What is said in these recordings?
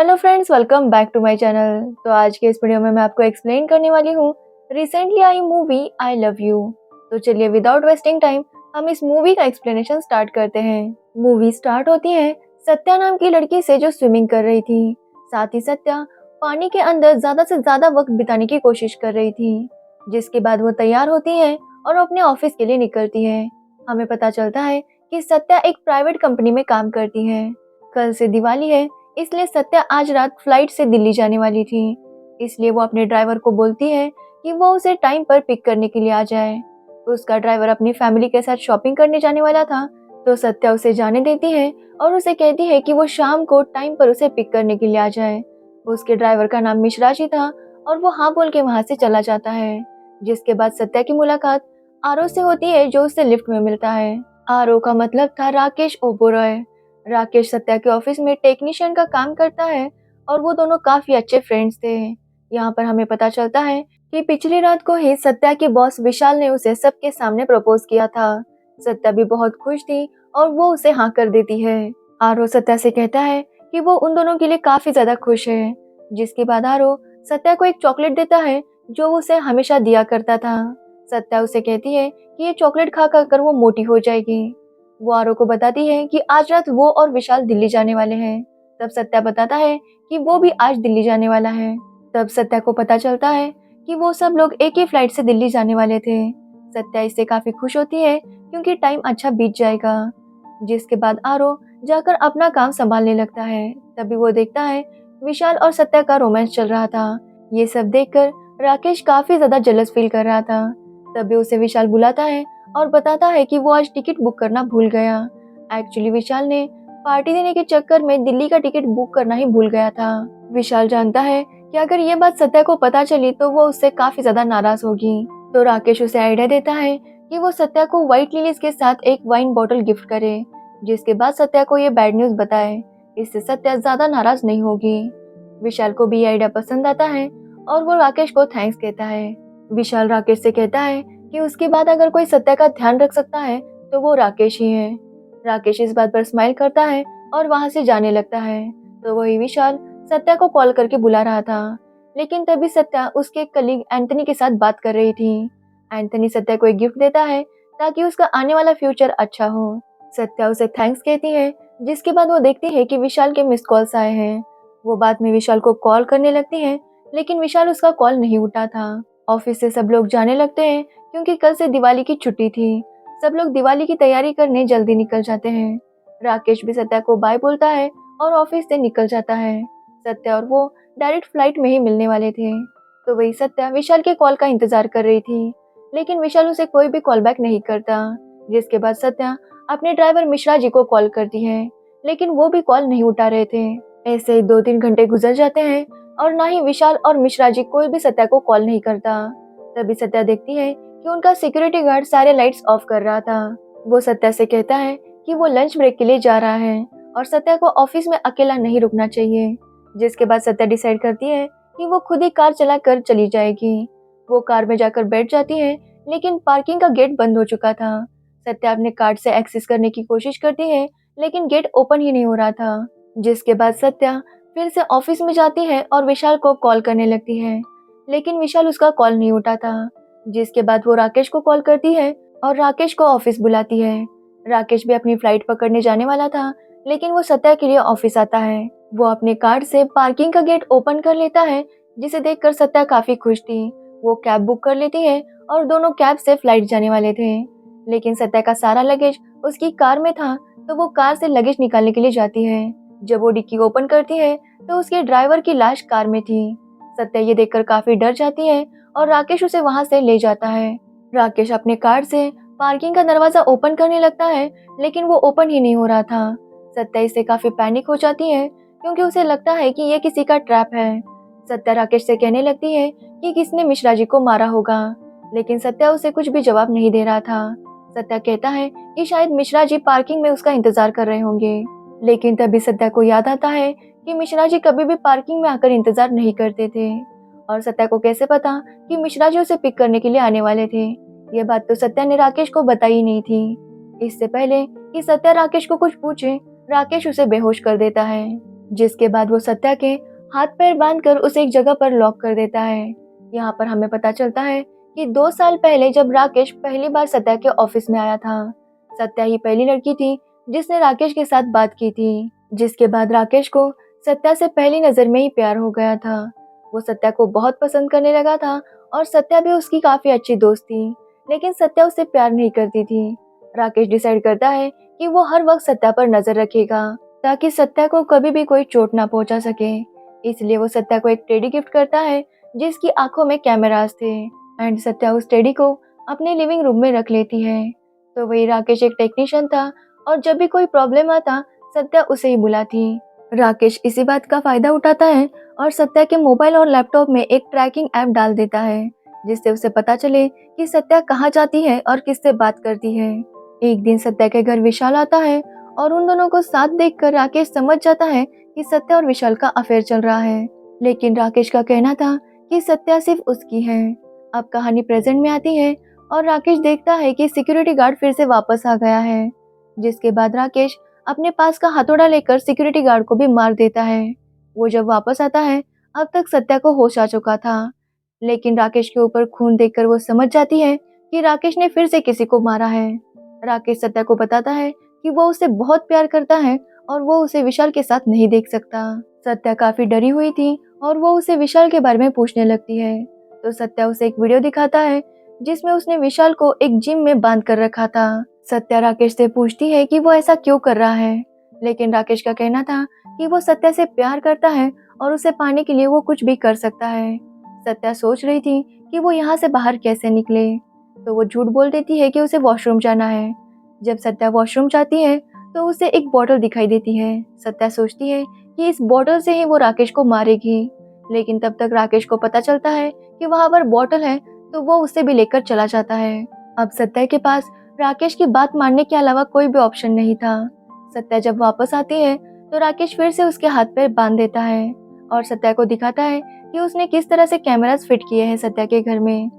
Hello friends, welcome back to my channel. तो आज के इस वीडियो में मैं आपको एक्सप्लेन करने वाली हूँ recently I movie I love you. तो चलिए विदाउट वेस्टिंग टाइम हम इस मूवी का एक्सप्लेनेशन स्टार्ट करते हैं। मूवी स्टार्ट होती है सत्या नाम की लड़की से जो स्विमिंग कर रही थी। साथ ही सत्या पानी के अंदर ज्यादा से ज्यादा वक्त बिताने की कोशिश कर रही थी। जिसके बाद वो तैयार होती है और अपने ऑफिस के लिए निकलती है। हमें पता चलता है कि सत्या एक प्राइवेट कंपनी में काम करती है। कल से दिवाली है, इसलिए सत्या आज रात फ्लाइट से दिल्ली जाने वाली थी। इसलिए वो अपने ड्राइवर को बोलती है कि वो उसे टाइम पर पिक करने के लिए आ जाए। उसका ड्राइवर अपनी फैमिली के साथ शॉपिंग करने जाने वाला था, तो सत्या उसे जाने देती है और उसे कहती है कि वो शाम को टाइम पर उसे पिक करने के लिए आ जाए। उसके ड्राइवर का नाम मिश्रा जी था और वो हाँ बोल के वहां से चला जाता है। जिसके बाद सत्या की मुलाकात आरो से होती है, जो उससे लिफ्ट में मिलता है। आरो का मतलब था राकेश ओबोरॉय। राकेश सत्या के ऑफिस में टेक्नीशियन का काम करता है और वो दोनों काफी अच्छे फ्रेंड्स थे। यहाँ पर हमें पता चलता है कि पिछली रात को ही सत्या के बॉस विशाल ने उसे सबके सामने प्रपोज किया था। सत्या भी बहुत खुश थी और वो उसे हाँ कर देती है। आरो सत्या से कहता है कि वो उन दोनों के लिए काफी ज्यादा खुश है। जिसके बाद आरो सत्या को एक चॉकलेट देता है जो वो उसे हमेशा दिया करता था। सत्या उसे कहती है कि ये चॉकलेट खा कर वो मोटी हो जाएगी। वो आरो को बताती है कि आज रात वो और विशाल दिल्ली जाने वाले हैं। तब सत्या बताता है कि वो भी आज दिल्ली जाने वाला है। तब सत्या को पता चलता है कि वो सब लोग एक ही फ्लाइट से दिल्ली जाने वाले थे। सत्या इससे काफी खुश होती है क्योंकि टाइम अच्छा बीत जाएगा। जिसके बाद आरो जाकर अपना काम संभालने लगता है। तभी वो देखता है विशाल और सत्या का रोमांस चल रहा था। ये सब देखकर राकेश काफी ज्यादा जेलस फील कर रहा था। तभी उसे विशाल बुलाता है और बताता है कि वो आज टिकट बुक करना भूल गया। एक्चुअली विशाल ने पार्टी देने के चक्कर में दिल्ली का टिकट बुक करना ही भूल गया था। विशाल जानता है कि अगर ये बात सत्या को पता चली तो वो उससे काफी ज्यादा नाराज होगी। तो राकेश उसे आइडिया देता है कि वो सत्या को व्हाइट लिलीज के साथ एक वाइन बॉटल गिफ्ट करे। जिसके बाद सत्या को ये बैड न्यूज बताए। इससे सत्या ज्यादा नाराज नहीं होगी। विशाल को भी ये आइडिया पसंद आता है और वो राकेश को थैंक्स कहता है। विशाल राकेश से कहता है कि उसके बाद अगर कोई सत्या का ध्यान रख सकता है तो वो राकेश ही है। राकेश इस बात पर स्माइल करता है और वहां से जाने लगता है। तो वही विशाल सत्या को कॉल करके बुला रहा था, लेकिन तभी सत्या उसके कलीग एंथनी के साथ बात कर रही थी। एंथनी सत्या को एक गिफ्ट देता है ताकि उसका आने वाला फ्यूचर अच्छा हो। सत्या उसे थैंक्स कहती है। जिसके बाद वो देखती है कि विशाल के मिस कॉल्स आए हैं। वो बाद में विशाल को कॉल करने लगती है, लेकिन विशाल उसका कॉल नहीं उठा था। ऑफिस से सब लोग जाने लगते हैं क्योंकि कल से दिवाली की छुट्टी थी। सब लोग दिवाली की तैयारी करने जल्दी निकल जाते हैं। राकेश भी सत्या को बाय बोलता है और ऑफिस से निकल जाता है। सत्या और वो डायरेक्ट फ्लाइट में ही मिलने वाले थे। तो वही सत्या विशाल के कॉल का इंतजार कर रही थी, लेकिन विशाल उसे कोई भी कॉल बैक नहीं करता। जिसके बाद सत्या अपने ड्राइवर मिश्रा जी को कॉल करती है, लेकिन वो भी कॉल नहीं उठा रहे थे। ऐसे ही 2-3 घंटे गुजर जाते हैं और ना ही विशाल और मिश्रा जी कोई भी सत्या को कॉल नहीं करता। तभी सत्या देखती है कि उनका सिक्योरिटी गार्ड सारे लाइट्स ऑफ कर रहा था। वो सत्या से कहता है कि वो लंच ब्रेक के लिए जा रहा है और सत्या को ऑफिस में अकेला नहीं रुकना चाहिए। जिसके बाद सत्या डिसाइड करती है कि वो खुद ही कार चला कर चली जाएगी। वो कार में जाकर बैठ जाती है, लेकिन पार्किंग का गेट बंद हो चुका था। सत्या अपने कार्ड से एक्सेस करने की कोशिश करती है, लेकिन गेट ओपन ही नहीं हो रहा था। जिसके बाद सत्या फिर से ऑफिस में जाती है और विशाल को कॉल करने लगती है, लेकिन विशाल उसका कॉल नहीं उठा था। जिसके बाद वो राकेश को कॉल करती है और राकेश को ऑफिस बुलाती है। राकेश भी अपनी फ्लाइट पकड़ने जाने वाला था, लेकिन वो सत्या के लिए ऑफिस आता है। वो अपने कार्ड से पार्किंग का गेट ओपन कर लेता है, जिसे देखकर सत्या काफी खुश थी। वो कैब बुक कर लेती है और दोनों कैब से फ्लाइट जाने वाले थे, लेकिन सत्या का सारा लगेज उसकी कार में था। तो वो कार से लगेज निकालने के लिए जाती है। जब वो डिक्की ओपन करती है तो उसके ड्राइवर की लाश कार में थी। सत्या ये देखकर काफी डर जाती है और राकेश उसे वहां से ले जाता है। राकेश अपने कार से पार्किंग का दरवाजा ओपन करने लगता है, लेकिन वो ओपन ही नहीं हो रहा था। सत्या इससे काफी पैनिक हो जाती है क्योंकि उसे लगता है कि ये किसी का ट्रैप है। सत्या राकेश से कहने लगती है कि किसने मिश्रा जी को मारा होगा, लेकिन सत्या उसे कुछ भी जवाब नहीं दे रहा था। सत्या कहता है कि शायद मिश्रा जी पार्किंग में उसका इंतजार कर रहे होंगे, लेकिन तभी सत्या को याद आता है कि मिश्रा जी कभी भी पार्किंग में आकर इंतजार नहीं करते थे। और सत्या को कैसे पता कि मिश्रा जी उसे पिक करने के लिए आने वाले थे। ये बात तो सत्या ने राकेश को बताई नहीं थी। इससे पहले कि सत्या राकेश को कुछ पूछे, राकेश उसे बेहोश कर देता है। जिसके बाद वो सत्या के हाथ पैर बांधकर उसे एक जगह पर लॉक कर देता है। यहाँ पर हमें पता चलता है कि 2 साल पहले जब राकेश पहली बार सत्या के ऑफिस में आया था, सत्या ही पहली लड़की थी जिसने राकेश के साथ बात की थी। जिसके बाद राकेश को सत्या से पहली नजर में ही प्यार हो गया था। वो सत्या को बहुत पसंद करने लगा था और सत्या भी उसकी काफी अच्छी दोस्त थी, लेकिन सत्या उससे प्यार नहीं करती थी। राकेश डिसाइड करता है कि वो हर वक्त सत्या पर नजर रखेगा ताकि सत्या को कभी भी कोई चोट ना पहुंचा सके। इसलिए वो सत्या को एक टेडी गिफ्ट करता है जिसकी आंखों में कैमरास थे एंड सत्या उस टेडी को अपने लिविंग रूम में रख लेती है। तो वही राकेश एक टेक्नीशियन था और जब भी कोई प्रॉब्लम आता सत्या उसे ही बुलाती। राकेश इसी बात का फायदा उठाता है और सत्या के मोबाइल और लैपटॉप में एक ट्रैकिंग ऐप डाल देता है जिससे उसे पता चले कि सत्या कहाँ जाती है और किससे बात करती है। एक दिन सत्या के घर विशाल आता है और उन दोनों को साथ देखकर राकेश समझ जाता है कि सत्या और विशाल का अफेयर चल रहा है, लेकिन राकेश का कहना था कि सत्या सिर्फ उसकी है। अब कहानी प्रेजेंट में आती है और राकेश देखता है कि सिक्योरिटी गार्ड फिर से वापस आ गया है। जिसके बाद राकेश अपने पास का हथौड़ा लेकर सिक्योरिटी गार्ड को भी मार देता है। वो जब वापस आता है अब तक सत्या को होश आ चुका था, लेकिन राकेश के ऊपर खून देखकर वो समझ जाती है कि राकेश ने फिर से किसी को मारा है। राकेश सत्या को बताता है कि वो उसे बहुत प्यार करता है और वो उसे विशाल के साथ नहीं देख सकता। सत्या काफी डरी हुई थी और वो उसे विशाल के बारे में पूछने लगती है। तो सत्या उसे एक वीडियो दिखाता है जिसमें उसने विशाल को एक जिम में बांध कर रखा था। सत्या राकेश से पूछती है कि वो ऐसा क्यों कर रहा है, लेकिन राकेश का कहना था कि वो सत्या से प्यार करता है और उसे पाने के लिए वो कुछ भी कर सकता है। सत्या सोच रही थी कि वो यहाँ से बाहर कैसे निकले, तो वो झूठ बोल देती है कि उसे वॉशरूम जाना है। जब सत्या वॉशरूम जाती है तो उसे एक बॉटल दिखाई देती है। सत्या सोचती है कि इस बॉटल से ही वो राकेश को मारेगी, लेकिन तब तक राकेश को पता चलता है कि वहाँ पर बॉटल है, तो वो उसे भी लेकर चला जाता है। अब सत्या के पास राकेश की बात मानने के अलावा कोई भी ऑप्शन नहीं था। सत्या जब वापस आती है तो राकेश फिर से उसके हाथ पैर बांध देता है और सत्या को दिखाता है कि उसने किस तरह से कैमरास फिट किए हैं सत्या के घर में।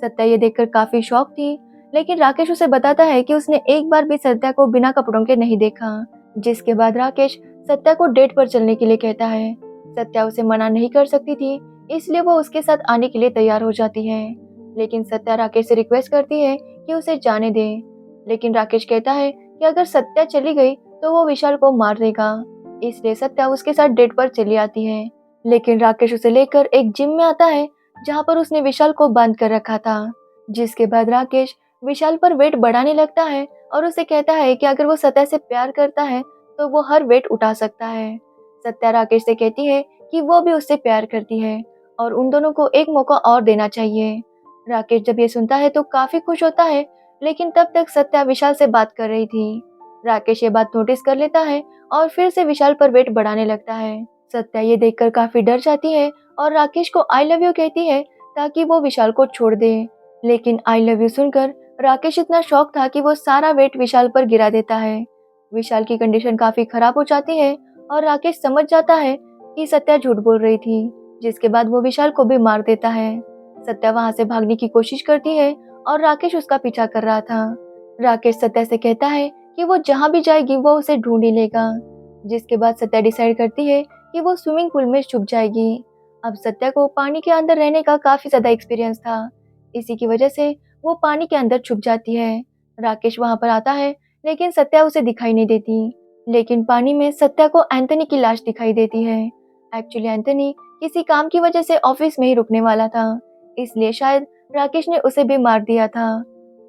सत्या ये देखकर काफी शॉक थी, लेकिन राकेश उसे बताता है कि उसने एक बार भी सत्या को बिना कपड़ों के नहीं देखा। जिसके बाद राकेश सत्या को डेट पर चलने के लिए कहता है। सत्या उसे मना नहीं कर सकती थी, इसलिए वो उसके साथ आने के लिए तैयार हो जाती है, लेकिन सत्या राकेश से रिक्वेस्ट करती है कि उसे जाने दे। लेकिन राकेश कहता है कि अगर सत्या चली गई तो वो विशाल को मार देगा, इसलिए सत्या उसके साथ डेट पर चली आती है। लेकिन राकेश उसे लेकर एक जिम में आता है जहाँ पर उसने विशाल को बंद कर रखा था। जिसके बाद राकेश विशाल पर वेट बढ़ाने लगता है और उसे कहता है कि अगर वो सत्या से प्यार करता है तो वो हर वेट उठा सकता है। सत्या राकेश से कहती है कि वो भी उससे प्यार करती है और उन दोनों को एक मौका और देना चाहिए। राकेश जब ये सुनता है तो काफी खुश होता है, लेकिन तब तक सत्या विशाल से बात कर रही थी। राकेश ये बात नोटिस कर लेता है और फिर से विशाल पर वेट बढ़ाने लगता है। सत्या ये देखकर काफी डर जाती है और राकेश को आई लव यू कहती है ताकि वो विशाल को छोड़ दे। लेकिन आई लव यू सुनकर राकेश इतना शॉक था कि वो सारा वेट विशाल पर गिरा देता है। विशाल की कंडीशन काफी खराब हो जाती है और राकेश समझ जाता है कि सत्या झूठ बोल रही थी, जिसके बाद वो विशाल को भी मार देता है। सत्या वहां से भागने की कोशिश करती है और राकेश उसका पीछा कर रहा था। राकेश सत्या से कहता है कि वो जहाँ भी जाएगी वो उसे ढूंढ ही लेगा। जिसके बाद सत्या डिसाइड करती है कि वो स्विमिंग पूल में छुप जाएगी। अब सत्या को पानी के अंदर रहने का काफी ज्यादा एक्सपीरियंस था, इसी की वजह से वो पानी के अंदर छुप जाती है। राकेश वहां पर आता है, लेकिन सत्या उसे दिखाई नहीं देती। लेकिन पानी में सत्या को एंथनी की लाश दिखाई देती है। एक्चुअली एंथनी किसी काम की वजह से ऑफिस में ही रुकने वाला था, इसलिए शायद राकेश ने उसे भी मार दिया था।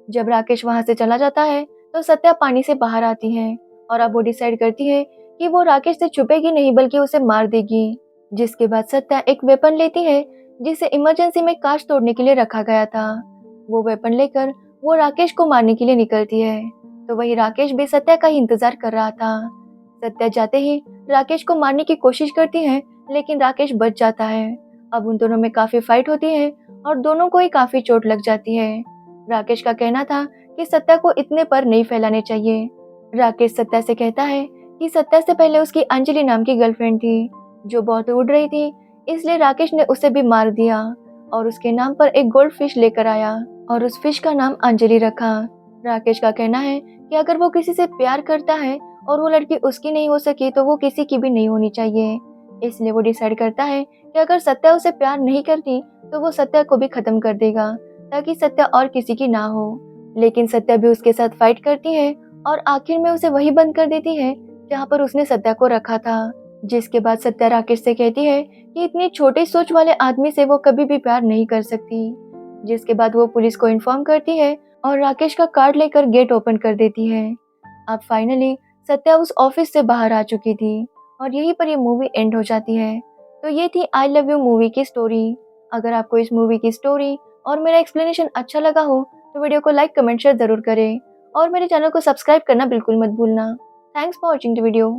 जब राकेश वहां से चला जाता है तो सत्या पानी से बाहर आती है और अब वो डिसाइड करती है कि वो राकेश से छुपेगी नहीं बल्कि उसे मार देगी। जिसके बाद सत्या एक वेपन लेती है जिसे इमरजेंसी में कांच तोड़ने के लिए रखा गया था। वो वेपन लेकर वो राकेश को मारने के लिए निकलती है, तो वही राकेश भी सत्या का ही इंतजार कर रहा था। सत्या जाते ही राकेश को मारने की कोशिश करती है, लेकिन राकेश बच जाता है। अब उन दोनों में काफी फाइट होती है और दोनों को ही काफी चोट लग जाती है। राकेश का कहना था कि सत्या को इतने पर नहीं फैलाने चाहिए। राकेश सत्या से कहता है कि सत्या से पहले उसकी अंजलि नाम की गर्लफ्रेंड थी जो बहुत उड़ रही थी, इसलिए राकेश ने उसे भी मार दिया और उसके नाम पर एक गोल्ड फिश लेकर आया और उस फिश का नाम अंजलि रखा। राकेश का कहना है कि अगर वो किसी से प्यार करता है और वो लड़की उसकी नहीं हो सकी तो वो किसी की भी नहीं होनी चाहिए। इसलिए वो डिसाइड करता है कि अगर सत्या उसे प्यार नहीं करती तो वो सत्या को भी खत्म कर देगा ताकि सत्या और किसी की ना हो। लेकिन सत्या भी उसके साथ फाइट करती है और आखिर में उसे वही बंद कर देती है जहाँ पर उसने सत्या को रखा था। जिसके बाद सत्या राकेश से कहती है कि इतनी छोटी सोच वाले आदमी से वो कभी भी प्यार नहीं कर सकती। जिसके बाद वो पुलिस को इन्फॉर्म करती है और राकेश का कार्ड लेकर गेट ओपन कर देती है। अब फाइनली सत्या उस ऑफिस से बाहर आ चुकी थी और यहीं पर ये मूवी एंड हो जाती है। तो ये थी आई लव यू मूवी की स्टोरी। अगर आपको इस मूवी की स्टोरी और मेरा एक्सप्लेनेशन अच्छा लगा हो तो वीडियो को लाइक कमेंट शेयर जरूर करें और मेरे चैनल को सब्सक्राइब करना बिल्कुल मत भूलना। Thanks for watching the video.